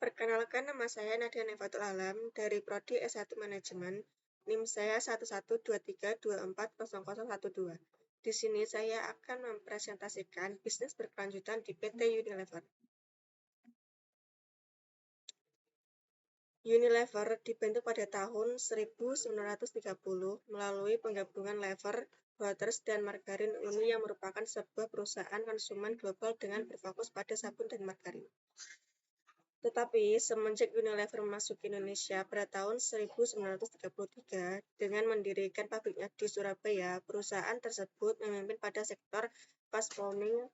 Perkenalkan, nama saya Nadia Nevatul Alam dari Prodi S1 Manajemen. NIM saya 1123240012. Di sini saya akan mempresentasikan bisnis berkelanjutan di PT Unilever. Unilever dibentuk pada tahun 1930 melalui penggabungan Lever, Waters, dan Margarin Uni yang merupakan sebuah perusahaan konsumen global dengan berfokus pada sabun dan margarin. Tetapi semenjak Unilever masuk ke Indonesia pada tahun 1933 dengan mendirikan pabriknya di Surabaya, perusahaan tersebut memimpin pada sektor fast-moving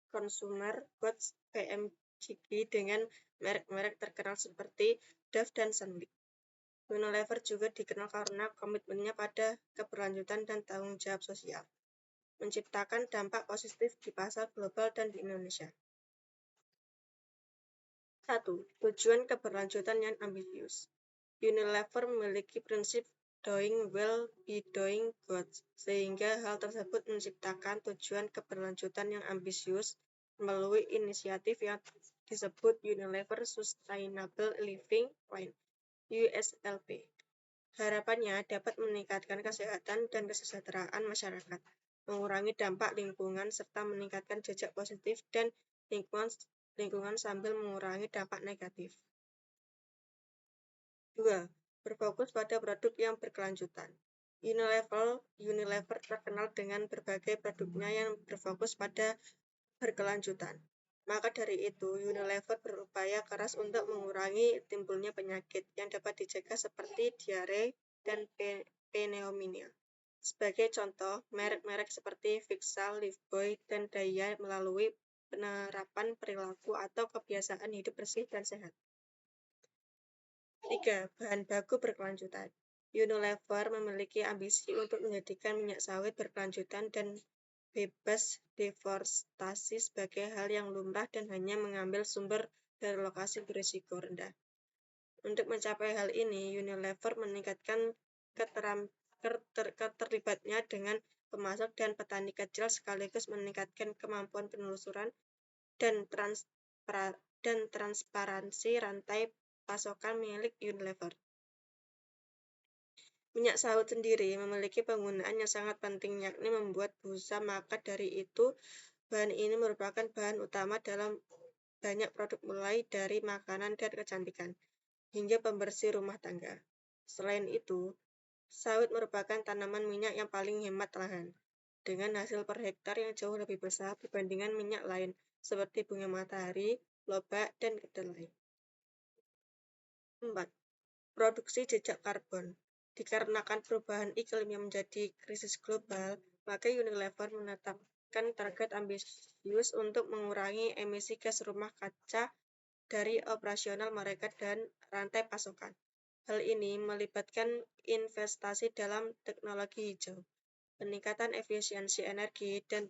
consumer goods (FMCG) dengan merek-merek terkenal seperti Dove dan Sunlight. Unilever juga dikenal karena komitmennya pada keberlanjutan dan tanggung jawab sosial, menciptakan dampak positif di pasar global dan di Indonesia. 1. Tujuan keberlanjutan yang ambisius. Unilever memiliki prinsip doing well by doing good, sehingga hal tersebut menciptakan tujuan keberlanjutan yang ambisius melalui inisiatif yang disebut Unilever Sustainable Living Plan (USLP). Harapannya dapat meningkatkan kesehatan dan kesejahteraan masyarakat, mengurangi dampak lingkungan, serta meningkatkan jejak positif dan lingkungan sambil mengurangi dampak negatif. 2. Berfokus pada produk yang berkelanjutan. Unilever terkenal dengan berbagai produknya yang berfokus pada berkelanjutan. Maka dari itu, Unilever berupaya keras untuk mengurangi timbulnya penyakit yang dapat dicegah seperti diare dan pneumonia. Sebagai contoh, merek-merek seperti Vixal, Lifebuoy, dan Daya melalui penerapan perilaku atau kebiasaan hidup bersih dan sehat. 3. Bahan baku berkelanjutan. Unilever memiliki ambisi untuk menjadikan minyak sawit berkelanjutan dan bebas deforestasi sebagai hal yang lumrah dan hanya mengambil sumber dari lokasi berisiko rendah. Untuk mencapai hal ini, Unilever meningkatkan keterlibatnya dengan pemasok dan petani kecil sekaligus meningkatkan kemampuan penelusuran dan transparansi rantai pasokan milik Unilever. Minyak sawit sendiri memiliki penggunaan yang sangat penting, yakni membuat busa, maka dari itu bahan ini merupakan bahan utama dalam banyak produk mulai dari makanan dan kecantikan, hingga pembersih rumah tangga. Selain itu, sawit merupakan tanaman minyak yang paling hemat lahan, dengan hasil per hektar yang jauh lebih besar dibandingkan minyak lain, seperti bunga matahari, lobak, dan kedelai. 4. Produksi jejak karbon. Dikarenakan perubahan iklim yang menjadi krisis global, maka Unilever menetapkan target ambisius untuk mengurangi emisi gas rumah kaca dari operasional mereka dan rantai pasokan. Hal ini melibatkan investasi dalam teknologi hijau, peningkatan efisiensi energi, dan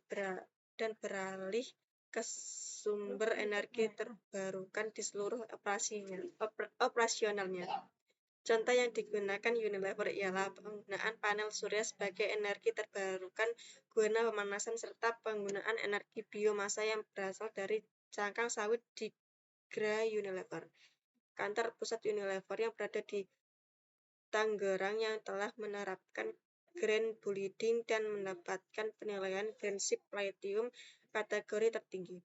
beralih ke sumber energi terbarukan di seluruh operasionalnya. Contoh yang digunakan Unilever ialah penggunaan panel surya sebagai energi terbarukan guna pemanasan serta penggunaan energi biomasa yang berasal dari cangkang sawit di Gra Unilever, kantor pusat Unilever yang berada di Tangerang, yang telah menerapkan Green Building dan mendapatkan penilaian Greenship Platinum kategori tertinggi.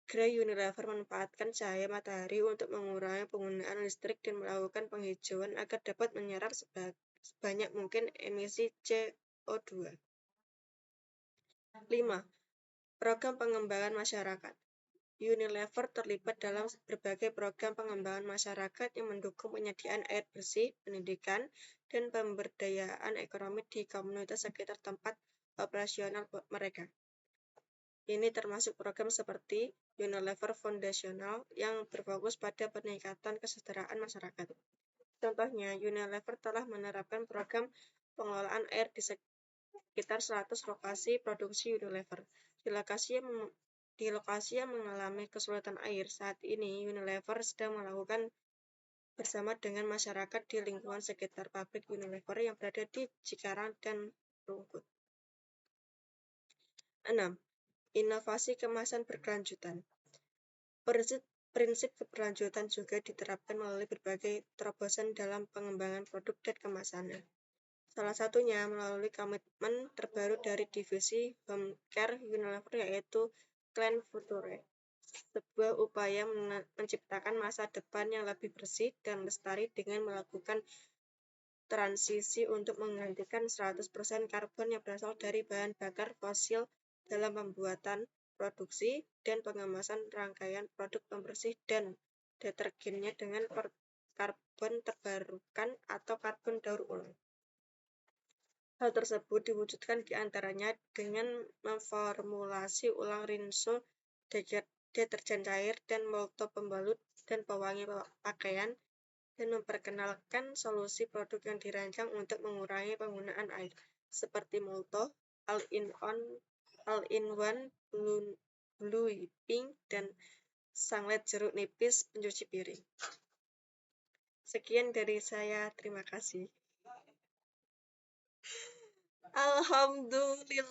Gra Unilever memanfaatkan cahaya matahari untuk mengurangi penggunaan listrik dan melakukan penghijauan agar dapat menyerap sebanyak mungkin emisi CO2. 5. Program pengembangan masyarakat. Unilever terlibat dalam berbagai program pengembangan masyarakat yang mendukung penyediaan air bersih, pendidikan, dan pemberdayaan ekonomi di komunitas sekitar tempat operasional mereka. Ini termasuk program seperti Unilever Foundational yang berfokus pada peningkatan kesejahteraan masyarakat. Contohnya, Unilever telah menerapkan program pengelolaan air di sekitar 100 lokasi produksi Unilever. Di lokasi yang mengalami kesulitan air, saat ini Unilever sedang melakukan bersama dengan masyarakat di lingkungan sekitar pabrik Unilever yang berada di Cikarang dan Rungkut. 6. Inovasi kemasan berkelanjutan. Prinsip keberlanjutan juga diterapkan melalui berbagai terobosan dalam pengembangan produk dan kemasannya. Salah satunya melalui komitmen terbaru dari divisi Home Care Unilever yaitu Clean Future, sebuah upaya menciptakan masa depan yang lebih bersih dan lestari dengan melakukan transisi untuk menggantikan 100% karbon yang berasal dari bahan bakar fosil dalam pembuatan, produksi, dan pengemasan rangkaian produk pembersih dan detergennya dengan karbon terbarukan atau karbon daur ulang. Hal tersebut diwujudkan diantaranya dengan memformulasi ulang rinso, deterjen cair, dan molto pembalut dan pewangi pakaian, dan memperkenalkan solusi produk yang dirancang untuk mengurangi penggunaan air, seperti molto, all-in-one blue whipping, dan sanglet jeruk nipis pencuci piring. Sekian dari saya, terima kasih. Alhamdulillah.